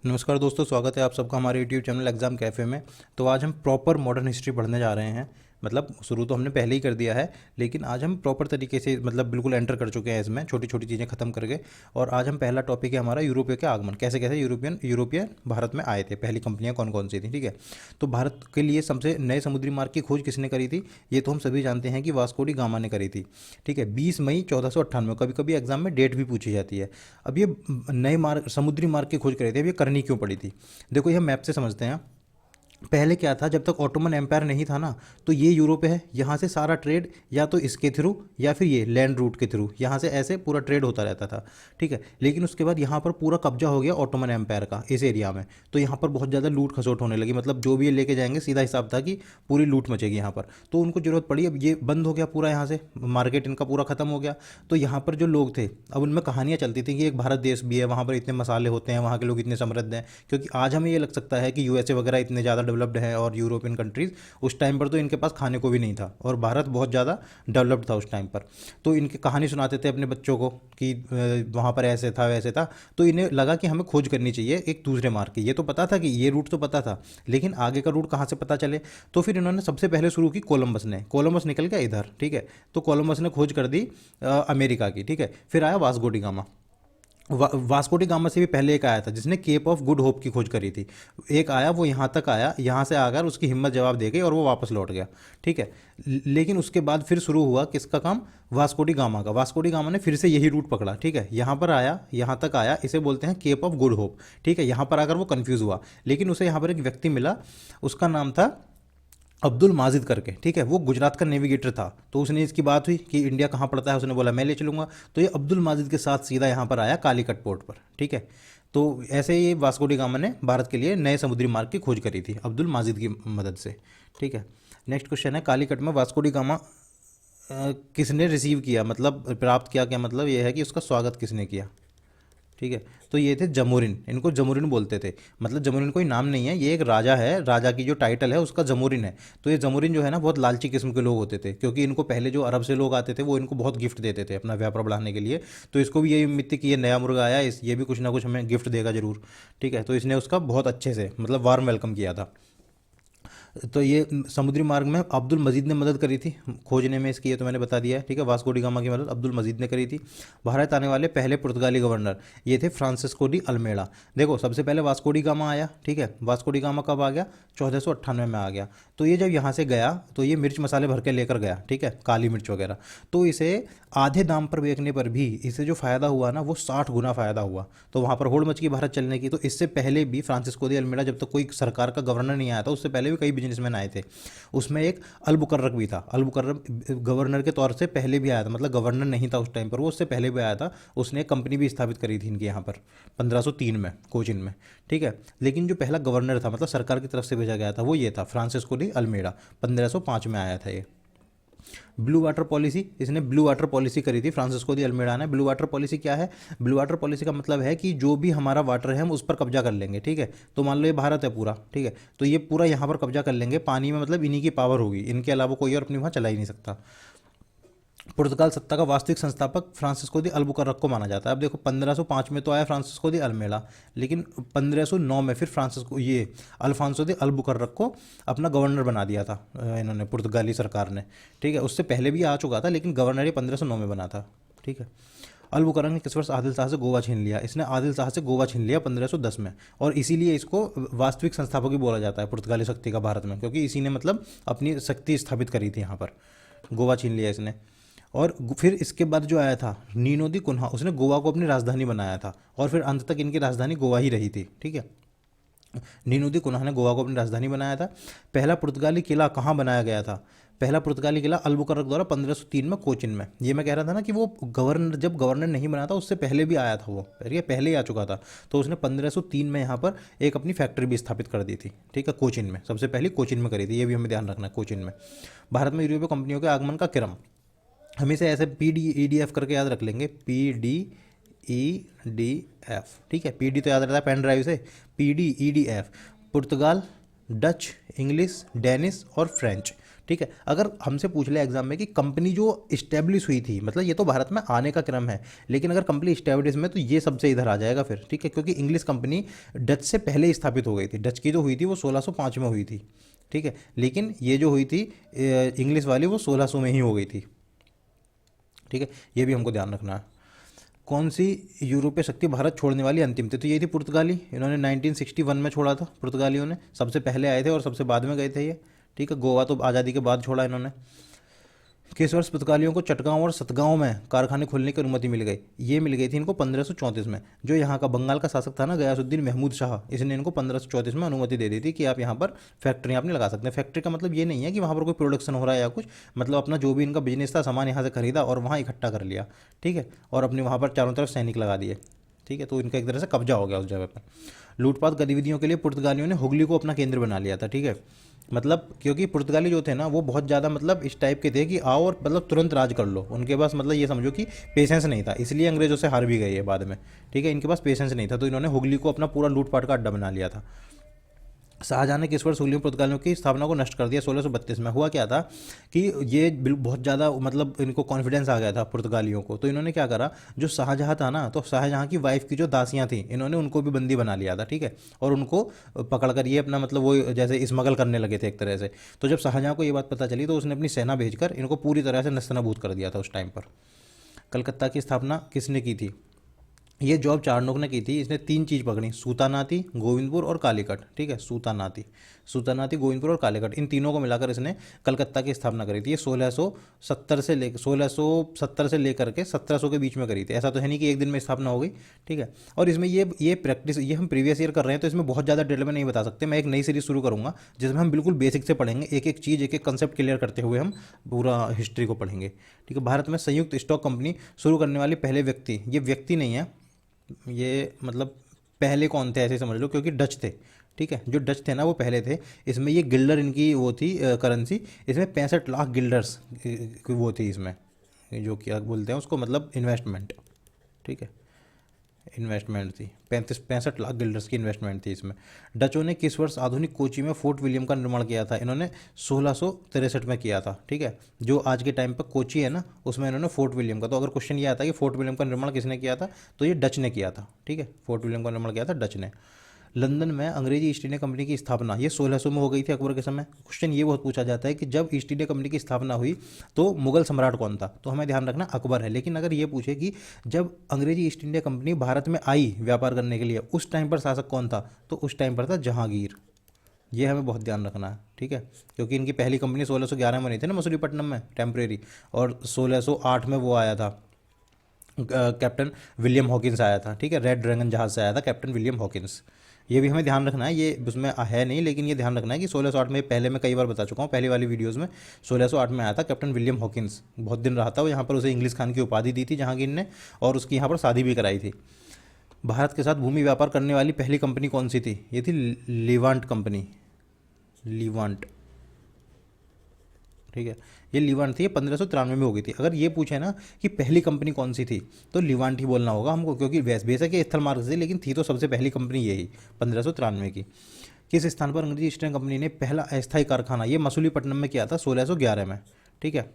नमस्कार दोस्तों, स्वागत है आप सबका हमारे यूट्यूब चैनल एग्ज़ाम कैफ़े में। तो आज हम प्रॉपर मॉडर्न हिस्ट्री पढ़ने जा रहे हैं। मतलब शुरू तो हमने पहले ही कर दिया है, लेकिन आज हम प्रॉपर तरीके से मतलब बिल्कुल एंटर कर चुके हैं इसमें, छोटी छोटी चीज़ें ख़त्म करके। और आज हम पहला टॉपिक है हमारा यूरोपीय के आगमन, कैसे कैसे यूरोपियन भारत में आए थे, पहली कंपनियां कौन कौन सी थी। ठीक है, तो भारत के लिए सबसे नए समुद्री मार्ग की खोज किसने करी थी? ये तो हम सभी जानते हैं कि वास्को डी गामा ने करी थी। ठीक है, 20 मई 1498। कभी कभी एग्जाम में डेट भी पूछी जाती है। अब ये नए मार्ग, समुद्री मार्ग की खोज करी थी, अब ये करनी क्यों पड़ी थी? देखो, ये हम मैप से समझते हैं। पहले क्या था, जब तक ऑटोमन एम्पायर नहीं था ना, तो ये यूरोप है, यहाँ से सारा ट्रेड या तो इसके थ्रू या फिर ये लैंड रूट के थ्रू यहाँ से ऐसे पूरा ट्रेड होता रहता था। ठीक है, लेकिन उसके बाद यहाँ पर पूरा कब्जा हो गया ऑटोमन एम्पायर का इस एरिया में। तो यहाँ पर बहुत ज़्यादा लूट खसोट होने लगी, मतलब जो भी ये लेके जाएंगे सीधा हिसाब था कि पूरी लूट मचेगी यहाँ पर। तो उनको जरूरत पड़ी, अब ये बंद हो गया पूरा, यहाँ से मार्केट इनका पूरा खत्म हो गया। तो यहाँ पर जो लोग थे, अब उनमें कहानियाँ चलती थी कि एक भारत देश भी है, वहाँ पर इतने मसाले होते हैं, वहाँ के लोग इतने समृद्ध हैं। क्योंकि आज हमें ये लग सकता है कि यूएसए वगैरह इतने ज़्यादा डेवलप्ड हैं और यूरोपियन कंट्रीज़, उस टाइम पर तो इनके पास खाने को भी नहीं था और भारत बहुत ज़्यादा डेवलप्ड था उस टाइम पर। तो इनकी कहानी सुनाते थे अपने बच्चों को कि वहाँ पर ऐसे था वैसे था। तो इन्हें लगा कि हमें खोज करनी चाहिए एक दूसरे मार्ग की। ये तो पता था कि ये रूट तो पता था, लेकिन आगे का रूट कहाँ से पता चले? तो फिर इन्होंने सबसे पहले शुरू की कोलंबस ने। कोलंबस निकल गया इधर, ठीक है, तो कोलंबस ने खोज कर दी अमेरिका की। ठीक है, फिर आया Vasco D gamma. Vasco D gamma से भी पहले एक आया था जिसने केप ऑफ गुड होप की खोज करी थी। एक आया, वो यहाँ तक आया, यहाँ से आकर उसकी हिम्मत जवाब दे गई और वो वापस लौट गया। ठीक है, लेकिन उसके बाद फिर शुरू हुआ किसका काम? वास्को डी गामा का। वास्को डी गामा ने फिर से यही रूट पकड़ा। ठीक है, यहाँ पर आया, यहाँ तक आया, इसे बोलते हैं केप ऑफ गुड होप। ठीक है, यहाँ पर आकर वो कंफ्यूज हुआ, लेकिन उसे यहाँ पर एक व्यक्ति मिला, उसका नाम था अब्दुल माजिद करके। ठीक है, वो गुजरात का नेविगेटर था। तो उसने, इसकी बात हुई कि इंडिया कहाँ पड़ता है, उसने बोला मैं ले चलूंगा। तो ये अब्दुल माजिद के साथ सीधा यहाँ पर आया कालीकट पोर्ट पर। ठीक है, तो ऐसे ही वास्को डी गामा ने भारत के लिए नए समुद्री मार्ग की खोज करी थी अब्दुल माजिद की मदद से। ठीक है, नेक्स्ट क्वेश्चन है, कालीकट में वास्को डी गामा किसने रिसीव किया, मतलब प्राप्त किया, क्या मतलब ये है कि उसका स्वागत किसने किया? ठीक है, तो ये थे जमोरिन, इनको जमोरिन बोलते थे। मतलब जमोरिन कोई नाम नहीं है, ये एक राजा है, राजा की जो टाइटल है उसका जमोरिन है। तो ये जमोरिन जो है ना, बहुत लालची किस्म के लोग होते थे, क्योंकि इनको पहले जो अरब से लोग आते थे वो इनको बहुत गिफ्ट देते थे अपना व्यापार बढ़ाने के लिए। तो इसको भी यही उम्मीद थी कि ये नया मुर्गा आया, इस ये भी कुछ ना कुछ हमें गिफ्ट देगा जरूर। ठीक है, तो इसने उसका बहुत अच्छे से मतलब वार्म वेलकम किया था। तो ये समुद्री मार्ग में अब्दुल मजीद ने मदद करी थी खोजने में इसकी, ये तो मैंने बता दिया है। ठीक है, वास्को डी गामा की मदद अब्दुल मजीद ने करी थी। भारत आने वाले पहले पुर्तगाली गवर्नर ये थे फ्रांसिस्को डी अल्मेड़ा। देखो, सबसे पहले वास्को डी गामा आया। ठीक है, वास्को डी गामा कब आ गया? 1498 में आ गया। तो ये जब यहाँ से गया तो ये मिर्च मसाले भर के लेकर गया। ठीक है, काली मिर्च वगैरह। तो इसे आधे दाम पर बेचने पर भी इसे जो फ़ायदा हुआ ना, वो 60 गुना फ़ायदा हुआ। तो वहाँ पर होड़ मच गई भारत चलने की। तो इससे पहले भी फ्रांसिस्को दी अल्मेड़ा, जब तक कोई सरकार का गवर्नर नहीं आया था, उससे पहले भी कई बिजनेसमैन आए थे। उसमें एक अलबुकर्रक भी था। अलबुकर्रक गवर्नर के तौर से पहले भी आया था, मतलब गवर्नर नहीं था उस टाइम पर, वो उससे पहले भी आया था। उसने एक कंपनी भी स्थापित करी थी इनके यहाँ पर 1503 में कोचिन में। ठीक है, लेकिन जो पहला गवर्नर था, मतलब सरकार की तरफ से भेजा गया था, वो ये था फ्रांसिस्को डी अल्मेड़ा। 1505 में आया था ये। ब्लू वाटर पॉलिसी, इसने ब्लू वाटर पॉलिसी करी थी फ्रांसिस्को दी अल्मेड़ा ने। ब्लू वाटर पॉलिसी क्या है? ब्लू वाटर पॉलिसी का मतलब है कि जो भी हमारा वाटर है हम उस पर कब्जा कर लेंगे। ठीक है, तो मान लो ये भारत है पूरा, ठीक है, तो ये पूरा यहाँ पर कब्जा कर लेंगे पानी में, मतलब इन्हीं की पावर होगी, इनके अलावा कोई और अपनी वहाँ चला ही नहीं सकता। पुर्तगाल सत्ता का वास्तविक संस्थापक फ्रांसिस्को दी अल्बुकर्क को माना जाता है। अब देखो, 1505 में तो आया फ्रांसिस्को दी अल्मेड़ा, लेकिन 1509 में फिर फ्रांसिस्को ये अल्फांसो दी अल्बुकर्क को अपना गवर्नर बना दिया था इन्होंने, पुर्तगाली सरकार ने। ठीक है, उससे पहले भी आ चुका था, लेकिन गवर्नर ये 1509 में बना था। ठीक है, अल्बुकर्क ने किस वर्ष आदिल शाह से गोवा छीन लिया? इसने आदिल शाह से गोवा छीन लिया 1510 में, और इसीलिए इसको वास्तविक संस्थापक भी बोला जाता है पुर्तगाली शक्ति का भारत में, क्योंकि इसी ने मतलब अपनी शक्ति स्थापित करी थी यहाँ पर। गोवा छीन लिया इसने। और फिर इसके बाद जो आया था नीनो दी कुन्हा, उसने गोवा को अपनी राजधानी बनाया था, और फिर अंत तक इनकी राजधानी गोवा ही रही थी। ठीक है, नीनो दी कुन्हा ने गोवा को अपनी राजधानी बनाया था। पहला पुर्तगाली किला कहाँ बनाया गया था? पहला पुर्तगाली किला अल्बुकर्क द्वारा 1503 में कोचिन में। ये मैं कह रहा था ना कि वो गवर्नर, जब गवर्नर नहीं बना था उससे पहले भी आया था वो, ये पहले ही आ चुका था। तो उसने 1503 में यहाँ पर एक अपनी फैक्ट्री भी स्थापित कर दी थी। ठीक है, कोचिन में, सबसे पहली कोचिन में करी थी, ये भी हमें ध्यान रखना है, कोचिन में। भारत में यूरोपीय कंपनियों के आगमन का क्रम हमेशा ऐसे PDEDF करके याद रख लेंगे, PDEDF। ठीक है, PD तो याद रहता है पेन ड्राइव से, PDEDF। पुर्तगाल डच, इंग्लिश, डेनिश और फ्रेंच। ठीक है, अगर हमसे पूछ ले एग्जाम में कि कंपनी जो इस्टेब्लिश हुई थी, मतलब ये तो भारत में आने का क्रम है, लेकिन अगर कंपनी इस्टेब्लिश में तो ये सबसे इधर आ जाएगा फिर। ठीक है, क्योंकि इंग्लिश कंपनी डच से पहले ही स्थापित हो गई थी। डच की जो हुई थी वो 1605 में हुई थी। ठीक है, लेकिन ये जो हुई थी इंग्लिश वाली वो 1600 में ही हो गई थी। ठीक है, ये भी हमको ध्यान रखना है। कौन सी यूरोपीय शक्ति भारत छोड़ने वाली अंतिम थी? तो ये थी पुर्तगाली। इन्होंने 1961 में छोड़ा था, पुर्तगालियों ने सबसे पहले आए थे और सबसे बाद में गए थे ये। ठीक है, गोवा तो आज़ादी के बाद छोड़ा इन्होंने। किस वर्ष पुर्तगालियों को चटगांव और सतगांव में कारखाने खोलने की अनुमति मिल गई? ये मिल गई थी इनको 1534 में। जो यहाँ का बंगाल का शासक था ना, गयासुद्दीन महमूद शाह, इसने इनको 1534 में अनुमति दे दी थी कि आप यहाँ पर फैक्ट्री आप नहीं लगा सकते। फैक्ट्री का मतलब ये नहीं है कि वहाँ पर कोई प्रोडक्शन हो रहा है या कुछ, मतलब अपना जो भी इनका बिजनेस था सामान यहाँ से खरीदा और वहाँ इकट्ठा कर लिया। ठीक है, और अपने वहाँ पर चारों तरफ सैनिक लगा दिए। ठीक है, तो इनका एक तरह से कब्जा हो गया उस जगह पर। लूटपाट गतिविधियों के लिए पुर्तगालियों ने हुगली को अपना केंद्र बना लिया था। ठीक है, मतलब क्योंकि पुर्तगाली जो थे ना वो बहुत ज़्यादा मतलब इस टाइप के थे कि आओ और मतलब तुरंत राज कर लो। उनके पास मतलब ये समझो कि पेशेंस नहीं था, इसलिए अंग्रेजों से हार भी गई है बाद में। ठीक है, इनके पास पेशेंस नहीं था, तो इन्होंने हुगली को अपना पूरा लूटपाट का अड्डा बना लिया था। शाहजहां ने किस वर्ष हुगली में पुर्तगालियों की स्थापना को नष्ट कर दिया? 1632 में। हुआ क्या था कि ये बहुत ज़्यादा मतलब इनको कॉन्फिडेंस आ गया था पुर्तगालियों को, तो इन्होंने क्या करा, जो शाहजहां था ना, तो शाहजहां की वाइफ की जो दासियां थी इन्होंने उनको भी बंदी बना लिया था। ठीक है, और उनको पकड़ कर ये अपना मतलब वो जैसे स्मगल करने लगे थे एक तरह से। तो जब शाहजहां को ये बात पता चली तो उसने अपनी सेना भेजकर इनको पूरी तरह से नस्तनाबूद कर दिया था उस टाइम पर। कलकत्ता की स्थापना किसने की थी? ये जॉब चार्नोक ने की थी। इसने तीन चीज़ पकड़ी, सूतानाती, गोविंदपुर और कालीकट। ठीक है, सूतानाती, गोविंदपुर और कालीकट, इन तीनों को मिलाकर इसने कलकत्ता की स्थापना करी थी। ये 1670 से लेकर के 1700 के बीच में करी थी। ऐसा तो है नहीं कि एक दिन में स्थापना हो गई। ठीक है, और इसमें ये प्रैक्टिस ये हम प्रीवियस ईयर कर रहे हैं, तो इसमें बहुत ज़्यादा डिटेल में नहीं बता सकते। मैं एक नई सीरीज शुरू करूँगा जिसमें हम बिल्कुल बेसिक से पढ़ेंगे, एक एक चीज़, एक एक कंसेप्ट क्लियर करते हुए हम पूरा हिस्ट्री को पढ़ेंगे। ठीक है, भारत में संयुक्त स्टॉक कंपनी शुरू करने वाले पहले व्यक्ति, ये व्यक्ति नहीं है, ये मतलब पहले कौन थे ऐसे समझ लो, क्योंकि डच थे। ठीक है, जो डच थे ना वो पहले थे। इसमें ये गिल्डर इनकी वो थी करेंसी। इसमें 65 लाख गिल्डर्स की वो थी इसमें, जो क्या बोलते हैं उसको, मतलब इन्वेस्टमेंट। ठीक है, इन्वेस्टमेंट थी 65 लाख गिल्डर्स की इन्वेस्टमेंट थी इसमें। डचों ने किस वर्ष आधुनिक कोची में फोर्ट विलियम का निर्माण किया था? इन्होंने 1663 में किया था। ठीक है, जो आज के टाइम पर कोची है ना, उसमें इन्होंने फोर्ट विलियम का, तो अगर क्वेश्चन ये आता है कि फोर्ट विलियम का निर्माण किसने किया था, तो ये डच ने किया था। ठीक है, फोर्ट विलियम का निर्माण किया था डच ने। लंदन में अंग्रेजी ईस्ट इंडिया कंपनी की स्थापना ये 1600 में हो गई थी अकबर के समय। क्वेश्चन ये बहुत पूछा जाता है कि जब ईस्ट इंडिया कंपनी की स्थापना हुई तो मुगल सम्राट कौन था? तो हमें ध्यान रखना अकबर है। लेकिन अगर ये पूछे कि जब अंग्रेजी ईस्ट इंडिया कंपनी भारत में आई व्यापार करने के लिए, उस टाइम पर शासक कौन था? तो उस टाइम पर था जहांगीर। ये हमें बहुत ध्यान रखना है। ठीक है, क्योंकि इनकी पहली कंपनी 1611 में बनी थी ना मसूलीपट्टनम में टेम्परेरी, और 1608 में वो आया था कैप्टन विलियम हॉकिंस आया था। ठीक है, रेड ड्रैगन जहाज से आया था कैप्टन विलियम हॉकिंस। ये भी हमें ध्यान रखना है, ये उसमें है नहीं, लेकिन ये ध्यान रखना है कि 1608 में, पहले मैं कई बार बता चुका हूँ पहली वाली वीडियोज़ में, 1608 में आया था कैप्टन विलियम हॉकिंस। बहुत दिन रहा था वो यहाँ पर, उसे इंग्लिश खान की उपाधि दी थी जहांगीर ने, और उसकी यहाँ पर शादी भी कराई थी। भारत के साथ भूमि व्यापार करने वाली पहली कंपनी कौन सी थी? ये थी लीवांट कंपनी, लीवांट। ठीक है, ये लीवांट थी, ये 1593 में हो गई थी। अगर ये पूछे ना कि पहली कंपनी कौन सी थी, तो लीवांट ही बोलना होगा हमको, क्योंकि बेशक ये स्थल मार्ग से, लेकिन थी तो सबसे पहली कंपनी यही 1593 की। किस स्थान पर अंग्रेजी ईस्ट इंडिया कंपनी ने पहला अस्थायी कारखाना, ये मसूलीपट्टनम में किया था 1611 में। ठीक है,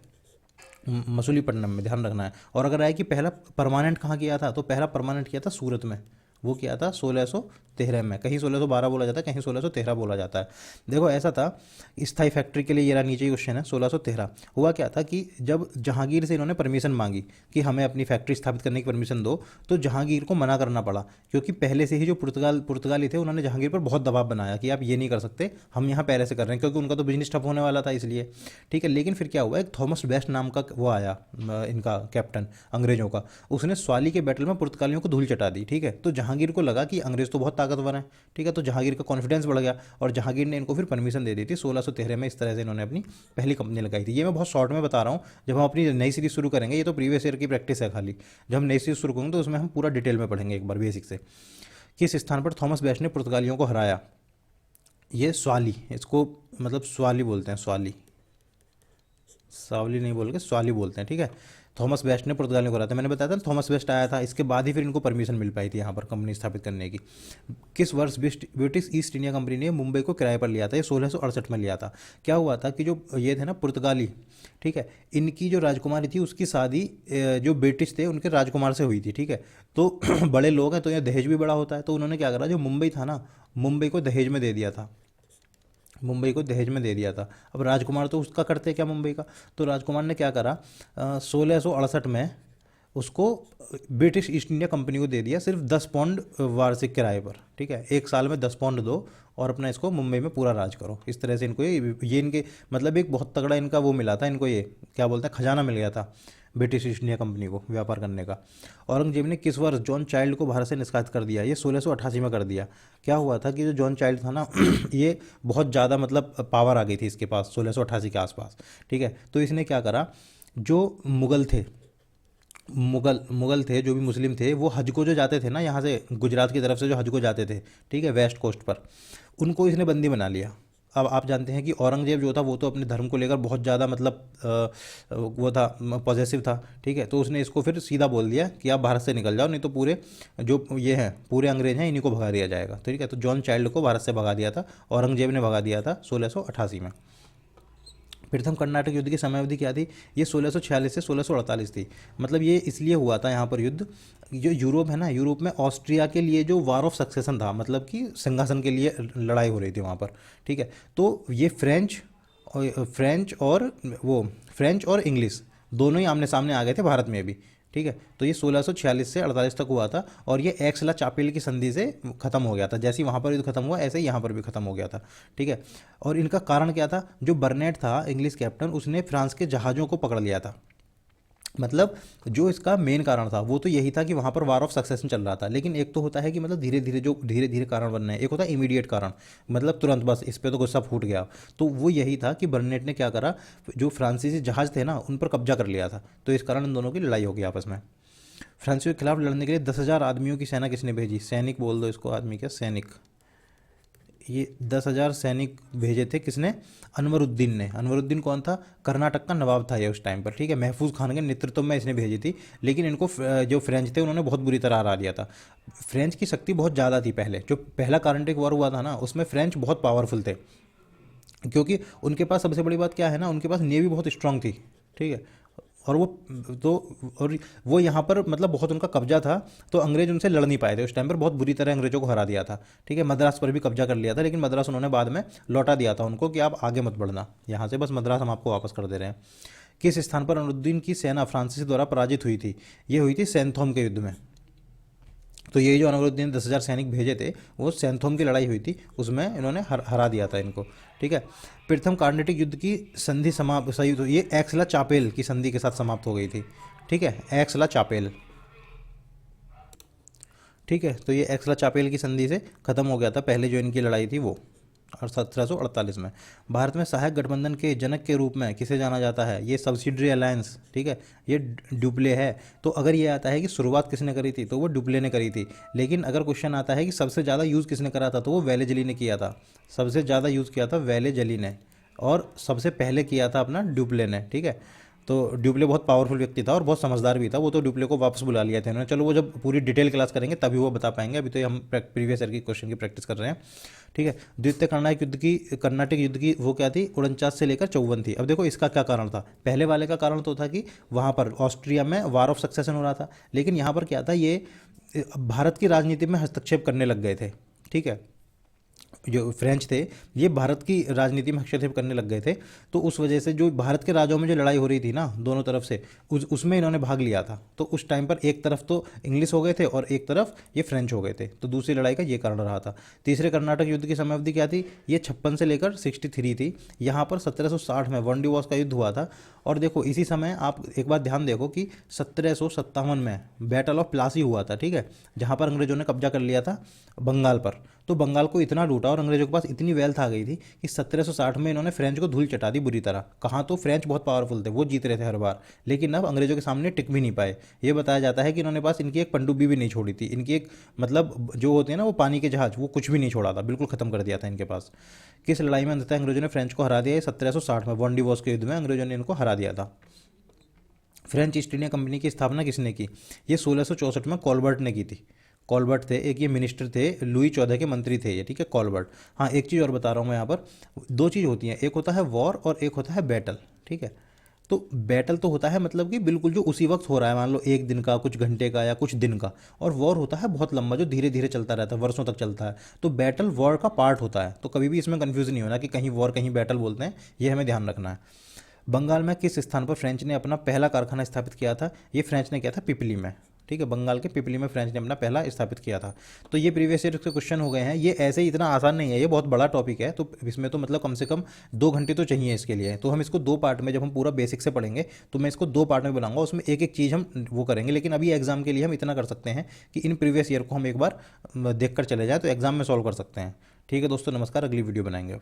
मसूलीपट्टनम में ध्यान रखना है। और अगर आए कि पहला परमानेंट कहाँ किया था, तो पहला परमानेंट किया था सूरत में। वो किया था 1613 में। कहीं 1612 बोला जाता है, कहीं 1613 बोला जाता है। देखो ऐसा था, स्थाई फैक्ट्री के लिए ये रहा नीचे क्वेश्चन है 1613। हुआ क्या था कि जब जहांगीर से इन्होंने परमिशन मांगी कि हमें अपनी फैक्ट्री स्थापित करने की परमिशन दो, तो जहांगीर को मना करना पड़ा, क्योंकि पहले से ही जो पुर्तगाली थे उन्होंने जहांगीर पर बहुत दबाव बनाया कि आप ये नहीं कर सकते, हम यहाँ पहले से कर रहे हैं, क्योंकि उनका तो बिजनेस ठप होने वाला था इसलिए। ठीक है, लेकिन फिर क्या हुआ, एक थॉमस वेस्ट नाम का वो आया इनका कैप्टन अंग्रेजों का, उसने स्वाली के बैटल में पुर्तगालियों को धूल चटा दी। ठीक है, तो जहांगीर को लगा कि अंग्रेज तो बहुत ताकतवर हैं। ठीक है, तो जहांगीर का कॉन्फिडेंस बढ़ गया और जहांगीर ने इनको फिर परमिशन दे दी थी 1613 में। इस तरह से इन्होंने अपनी पहली कंपनी लगाई थी। ये मैं बहुत शॉर्ट में बता रहा हूँ, जब हम अपनी नई सीरीज शुरू करेंगे, ये तो प्रीवियस ईयर की प्रैक्टिस है खाली, जब हम नई सीरीज शुरू करेंगे तो उसमें हम पूरा डिटेल में पढ़ेंगे एक बार बेसिक से। किस स्थान पर थॉमस बेस्ट ने पुर्तगालियों को हराया? ये स्वाली, इसको मतलब स्वाली बोलते हैं, स्वाली, सावली नहीं बोल के स्वाली बोलते हैं। ठीक है, थॉमस वेस्ट ने पुर्तगाल को करा था। मैंने बताया था ना, थॉमस वेस्ट आया था, इसके बाद ही फिर इनको परमिशन मिल पाई थी यहाँ पर कंपनी स्थापित करने की। किस वर्ष ब्रिटिश ईस्ट इंडिया कंपनी ने मुंबई को किराए पर लिया था? ये 1668 में लिया था। क्या हुआ था कि जो ये थे ना पुर्तगाली, ठीक है, इनकी जो राजकुमारी थी उसकी शादी जो ब्रिटिश थे उनके राजकुमार से हुई थी, ठीक है। तो बड़े लोग हैं तो यहाँ दहेज भी बड़ा होता है, तो उन्होंने क्या करा, जो मुंबई था ना, मुंबई को दहेज में दे दिया था, मुंबई को दहेज में दे दिया था। अब राजकुमार तो उसका करते क्या मुंबई का, तो राजकुमार ने क्या करा, 1668 में उसको ब्रिटिश ईस्ट इंडिया कंपनी को दे दिया, सिर्फ 10 पाउंड वार्षिक किराए पर, ठीक है, 1 साल में 10 पाउंड दो और अपना इसको मुंबई में पूरा राज करो। इस तरह से इनको ये इनके मतलब एक बहुत तगड़ा इनका वो मिला था इनको, ये क्या बोलते हैं, खजाना मिल गया था ब्रिटिश ईस्ट इंडिया कंपनी को व्यापार करने का। औरंगजेब ने किस वर्ष जॉन चाइल्ड को भारत से निष्कासित कर दिया? ये 1688 में कर दिया। क्या हुआ था कि जो जॉन चाइल्ड था ना ये बहुत ज़्यादा मतलब पावर आ गई थी इसके पास 1688 के आसपास, ठीक है। तो इसने क्या करा, जो मुगल थे, मुगल थे, जो भी मुस्लिम थे, वो हज को जो जाते थे ना यहाँ से गुजरात की तरफ से जो हज को जाते थे, ठीक है, वेस्ट कोस्ट पर, उनको इसने बंदी बना लिया। अब आप जानते हैं कि औरंगजेब जो था वो तो अपने धर्म को लेकर बहुत ज़्यादा मतलब वो था, पॉजेसिव था, ठीक है। तो उसने इसको फिर सीधा बोल दिया कि आप भारत से निकल जाओ, नहीं तो पूरे जो ये हैं पूरे अंग्रेज हैं इन्हीं को भगा दिया जाएगा, ठीक है। तो जॉन चाइल्ड को भारत से भगा दिया था, औरंगजेब ने भगा दिया था 1688 में। प्रथम कर्नाटक युद्ध की समयावधि क्या थी? ये 1646 से 1648 थी। मतलब ये इसलिए हुआ था यहाँ पर युद्ध, जो यूरोप है ना, यूरोप में ऑस्ट्रिया के लिए जो वार ऑफ सक्सेशन था, मतलब कि सिंहासन के लिए लड़ाई हो रही थी वहाँ पर, ठीक है। तो ये फ्रेंच और इंग्लिश दोनों ही आमने सामने आ गए थे भारत में भी, ठीक है। तो ये 1646 से 48 तक हुआ था और ये एक्सला चापेल की संधि से खत्म हो गया था। जैसे ही वहाँ पर युद्ध खत्म हुआ ऐसे ही यहाँ पर भी खत्म हो गया था, ठीक है। और इनका कारण क्या था, जो बर्नेट था इंग्लिश कैप्टन, उसने फ्रांस के जहाज़ों को पकड़ लिया था। मतलब जो इसका मेन कारण था वो तो यही था कि वहाँ पर वार ऑफ सक्सेशन चल रहा था। लेकिन एक तो होता है कि मतलब धीरे धीरे कारण बन रहे हैं, एक होता है इमीडिएट कारण, मतलब तुरंत बस इस पे तो गुस्सा फूट गया। तो वो यही था कि बर्नेट ने क्या करा, जो फ्रांसीसी जहाज़ थे ना उन पर कब्जा कर लिया था, तो इस कारण इन दोनों की लड़ाई हो गई आपस में। फ्रांसीसियों के खिलाफ लड़ने के लिए 10,000 आदमियों की सेना किसने भेजी? सैनिक बोल दो इसको, आदमी क्या, सैनिक। ये 10,000 सैनिक भेजे थे किसने? अनवरुद्दीन ने। अनवरुद्दीन कौन था? कर्नाटक का नवाब था ये उस टाइम पर, ठीक है। महफूज खान के नेतृत्व में इसने भेजी थी, लेकिन इनको जो फ्रेंच थे उन्होंने बहुत बुरी तरह हरा दिया था। फ्रेंच की शक्ति बहुत ज़्यादा थी पहले, जो पहला कार्नाटिक वॉर हुआ था ना उसमें फ्रेंच बहुत पावरफुल थे, क्योंकि उनके पास सबसे बड़ी बात क्या है ना, उनके पास नेवी बहुत स्ट्रांग थी, ठीक है। और वो तो और वो यहाँ पर मतलब बहुत उनका कब्जा था, तो अंग्रेज उनसे लड़ नहीं पाए थे उस टाइम पर, बहुत बुरी तरह अंग्रेजों को हरा दिया था, ठीक है। मद्रास पर भी कब्जा कर लिया था, लेकिन मद्रास उन्होंने बाद में लौटा दिया था उनको कि आप आगे मत बढ़ना यहाँ से, बस मद्रास हम आपको वापस कर दे रहे हैं। किस स्थान पर अलाउद्दीन की सेना फ्रांसीसी द्वारा पराजित हुई थी? ये हुई थी सैंथोम के युद्ध में। तो ये जो अलाउद्दीन ने 10,000 सैनिक भेजे थे, वो सैंथोम की लड़ाई हुई थी, उसमें इन्होंने हरा दिया था इनको, ठीक है। प्रथम कार्नेटिक युद्ध की संधि समाप्त सही, तो ये एक्सला चापेल की संधि के साथ समाप्त हो गई थी, ठीक है, एक्सला चापेल, ठीक है। तो ये एक्सला चापेल की संधि से खत्म हो गया था पहले जो इनकी लड़ाई थी वो, और 1748 में। भारत में सहायक गठबंधन के जनक के रूप में किसे जाना जाता है? ये सब्सिडरी अलायंस, ठीक है, ये डुप्ले है। तो अगर ये आता है कि शुरुआत किसने करी थी, तो वो डुप्ले ने करी थी। लेकिन अगर क्वेश्चन आता है कि सबसे ज़्यादा यूज़ किसने करा था, तो वो वेलेजली ने किया था। सबसे ज़्यादा यूज़ किया था वेलेजली ने, और सबसे पहले किया था अपना डुप्ले ने, ठीक है। तो ड्यूप्ले बहुत पावरफुल व्यक्ति था और बहुत समझदार भी था, वो तो ड्यूप्ले को वापस बुला लिया था उन्होंने। चलो वो जब पूरी डिटेल क्लास करेंगे तभी वो बता पाएंगे, अभी तो हम प्रीवियस ईयर की क्वेश्चन की प्रैक्टिस कर रहे हैं, ठीक है। द्वितीय कर्नाटक युद्ध की वो क्या थी? 49 से लेकर 54 थी। अब देखो इसका क्या कारण था। पहले वाले का कारण तो था कि वहाँ पर ऑस्ट्रिया में वार ऑफ सक्सेशन हो रहा था, लेकिन यहाँ पर क्या था, ये भारत की राजनीति में हस्तक्षेप करने लग गए थे, ठीक है। जो फ्रेंच थे ये भारत की राजनीति में हस्तक्षेप करने लग गए थे, तो उस वजह से जो भारत के राज्यों में जो लड़ाई हो रही थी ना दोनों तरफ से, उसमें इन्होंने भाग लिया था। तो उस टाइम पर एक तरफ तो इंग्लिश हो गए थे और एक तरफ ये फ्रेंच हो गए थे, तो दूसरी लड़ाई का ये कारण रहा था। तीसरे कर्नाटक युद्ध की समयावधि क्या थी? ये 56 से लेकर 63 थी। यहाँ पर 1760 में वनडीवॉस का युद्ध हुआ था। और देखो इसी समय आप एक बार ध्यान देखो कि 1757 में बैटल ऑफ प्लासी हुआ था, ठीक है, जहाँ पर अंग्रेजों ने कब्जा कर लिया था बंगाल पर। तो बंगाल को इतना लूटा और अंग्रेजों के पास इतनी वेल्थ आ गई थी कि 1760 में इन्होंने फ्रेंच को धूल चटा दी बुरी तरह। कहाँ तो फ्रेंच बहुत पावरफुल थे, वो जीत रहे थे हर बार, लेकिन अब अंग्रेजों के सामने टिक भी नहीं पाए। ये बताया जाता है कि इन्होंने पास इनकी एक पनडुब्बी भी नहीं छोड़ी थी, इनकी एक मतलब जो होते हैं ना वो पानी के जहाज, वो कुछ भी नहीं छोड़ा था, बिल्कुल खत्म कर दिया था इनके पास। किस लड़ाई में अंततः अंग्रेजों ने फ्रेंच को हरा दिया? 1760 में वनडीवॉस के युद्ध में अंग्रेजों ने इनको हरा दिया था। फ्रेंच ईस्ट इंडिया कंपनी की स्थापना किसने की? ये 1664 में कॉलबर्ट ने की थी। कॉलबर्ट थे, एक ये मिनिस्टर थे, लुई 14 के मंत्री थे ये, ठीक है, कॉलबर्ट। हाँ, एक चीज़ और बता रहा हूँ मैं यहाँ पर, दो चीज़ होती हैं, एक होता है वॉर और एक होता है बैटल, ठीक है। तो बैटल तो होता है मतलब कि बिल्कुल जो उसी वक्त हो रहा है, मान लो एक दिन का, कुछ घंटे का या कुछ दिन का। और वॉर होता है बहुत लंबा, जो धीरे धीरे चलता रहता है, वर्षों तक चलता है। तो बैटल वॉर का पार्ट होता है, तो कभी भी इसमें कंफ्यूज नहीं होना कि कहीं वॉर कहीं बैटल बोलते हैं, ये हमें ध्यान रखना है। बंगाल में किस स्थान पर फ्रेंच ने अपना पहला कारखाना स्थापित किया था? ये फ्रेंच ने किया था पिपली में, ठीक है, बंगाल के पिपली में फ्रेंच ने अपना पहला स्थापित किया था। तो ये प्रीवियस ईयर के क्वेश्चन हो गए हैं। ये ऐसे ही इतना आसान नहीं है, ये बहुत बड़ा टॉपिक है, तो इसमें तो मतलब कम से कम 2 घंटे तो चाहिए इसके लिए। तो हम इसको दो पार्ट में, जब हम पूरा बेसिक से पढ़ेंगे तो मैं इसको दो पार्ट में बनाऊंगा, उसमें एक एक चीज़ हम वो करेंगे। लेकिन अभी एग्जाम के लिए हम इतना कर सकते हैं कि इन प्रीवियस ईयर को हम एक बार देख कर चले जाएँ, तो एग्जाम में सॉल्व कर सकते हैं। ठीक है दोस्तों, नमस्कार, अगली वीडियो बनाएंगे अब।